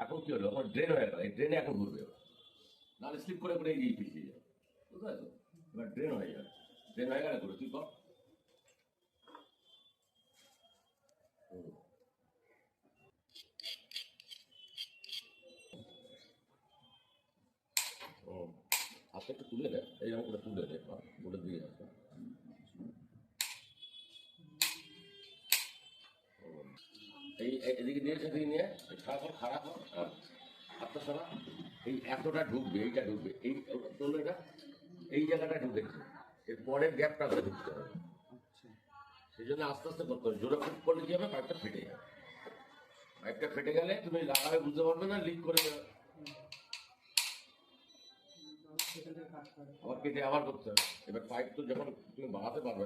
এখন কি হলো, এখন ড্রেন হয়ে গেল, এই ড্রেনে এখন ঘুরবে এবার, নাহলে স্লিপ করে করে এই পিছিয়ে যাবে, বুঝতে পারছো? এবার ড্রেন হয়ে যাবে, ড্রেন হয়ে গেলে ঘুরে তুই কর। হাতটা একটু তুলে দে, এইরকম করে তুলে দে, বলে দিয়ে আসবে। এদিকে নিয়ে সেদিকে নিয়ে খারাপ হয়। হাতটা সরা, এই এতটা ঢুকবে, এইটা ঢুকবে, এই তোলো এটা, এই জায়গাটা ঢুকেছে, এর পরের গ্যাপটা করে ঢুকতে হবে। সেই জন্য আস্তে আস্তে করতে হবে, জোরে ফুট করলে কি হবে, পাইপটা ফেটে যাবে। পাইপটা ফেটে গেলে তুমি লাগাবে বুঝতে পারবে না, লিক করে যাবে, আবার কেটে আবার করতে হবে। এবার পাইপ তো যখন তুমি বাড়াতে পারবে না,